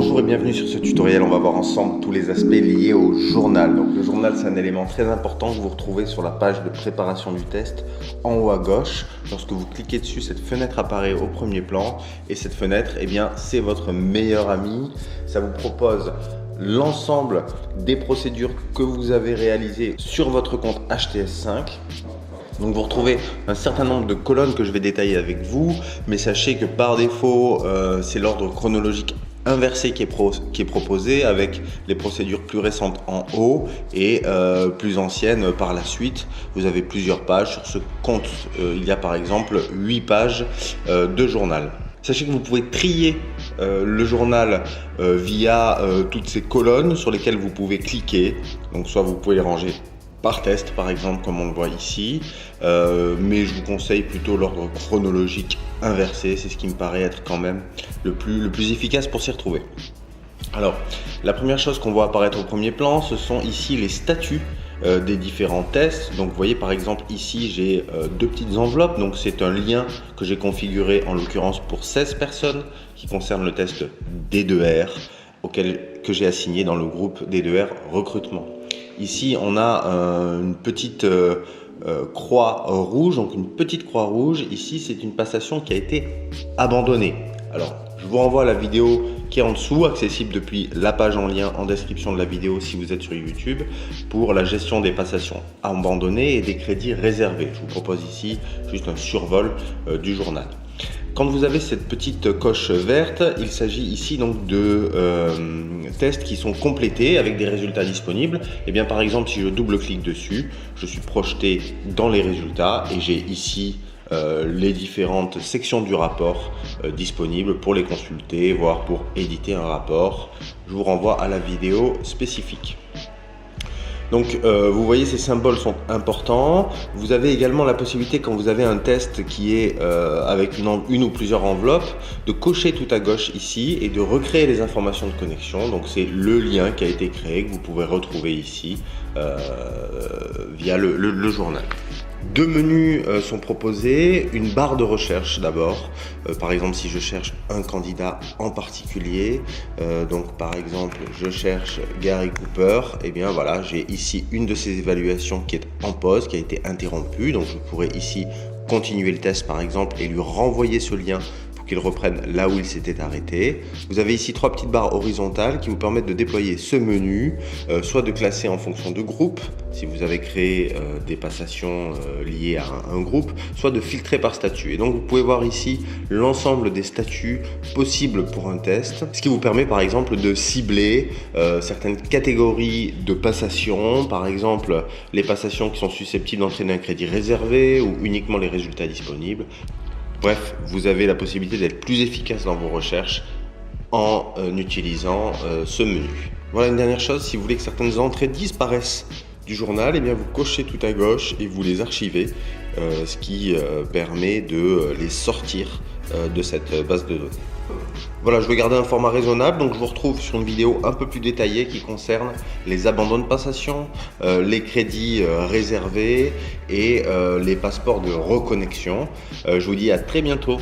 Bonjour et bienvenue sur ce tutoriel. On va voir ensemble tous les aspects liés au journal. Donc le journal, c'est un élément très important que vous retrouvez sur la page de préparation du test en haut à gauche. Lorsque vous cliquez dessus, cette fenêtre apparaît au premier plan et cette fenêtre, eh bien, c'est votre meilleur ami. Ça vous propose l'ensemble des procédures que vous avez réalisées sur votre compte HTS5. Donc vous retrouvez un certain nombre de colonnes que je vais détailler avec vous, mais sachez que par défaut, c'est l'ordre chronologique inversé qui est proposé avec les procédures plus récentes en haut et plus anciennes par la suite. Vous avez plusieurs pages. Sur ce compte, il y a par exemple 8 pages de journal. Sachez que vous pouvez trier le journal via toutes ces colonnes sur lesquelles vous pouvez cliquer. Donc soit vous pouvez les ranger par test par exemple comme on le voit ici, mais je vous conseille plutôt l'ordre chronologique inversé, c'est ce qui me paraît être quand même le plus efficace pour s'y retrouver. Alors la première chose qu'on voit apparaître au premier plan, ce sont ici les statuts des différents tests. Donc vous voyez par exemple ici j'ai deux petites enveloppes, donc c'est un lien que j'ai configuré en l'occurrence pour 16 personnes qui concerne le test D2R que j'ai assigné dans le groupe D2R recrutement. Ici, on a une petite croix rouge, donc une petite croix rouge. Ici, c'est une passation qui a été abandonnée. Alors, je vous renvoie à la vidéo qui est en dessous, accessible depuis la page en lien en description de la vidéo si vous êtes sur YouTube, pour la gestion des passations abandonnées et des crédits réservés. Je vous propose ici juste un survol du journal. Quand vous avez cette petite coche verte, il s'agit ici donc de tests qui sont complétés avec des résultats disponibles. Et bien par exemple, si je double-clique dessus, je suis projeté dans les résultats et j'ai ici les différentes sections du rapport disponibles pour les consulter, voire pour éditer un rapport. Je vous renvoie à la vidéo spécifique. Donc vous voyez, ces symboles sont importants. Vous avez également la possibilité, quand vous avez un test qui est avec une ou plusieurs enveloppes, de cocher tout à gauche ici et de recréer les informations de connexion. Donc c'est le lien qui a été créé que vous pouvez retrouver ici via le journal. Deux menus sont proposés, une barre de recherche d'abord, par exemple si je cherche un candidat en particulier, donc par exemple je cherche Gary Cooper, et bien voilà, j'ai ici une de ces évaluations qui est en pause, qui a été interrompue, donc je pourrais ici continuer le test par exemple et lui renvoyer ce lien pour qu'il reprenne là où il s'était arrêté. Vous avez ici trois petites barres horizontales qui vous permettent de déployer ce menu, soit de classer en fonction de groupe, si vous avez créé des passations liées à un groupe, soit de filtrer par statut. Et donc vous pouvez voir ici l'ensemble des statuts possibles pour un test, ce qui vous permet par exemple de cibler certaines catégories de passations, par exemple les passations qui sont susceptibles d'entraîner un crédit réservé ou uniquement les résultats disponibles. Bref, vous avez la possibilité d'être plus efficace dans vos recherches en utilisant ce menu. Voilà une dernière chose, si vous voulez que certaines entrées disparaissent du journal, eh bien vous cochez tout à gauche et vous les archivez, ce qui permet de les sortir de cette base de données. Voilà, je vais garder un format raisonnable, donc je vous retrouve sur une vidéo un peu plus détaillée qui concerne les abandons de passation, les crédits réservés et les passeports de reconnexion. Je vous dis à très bientôt.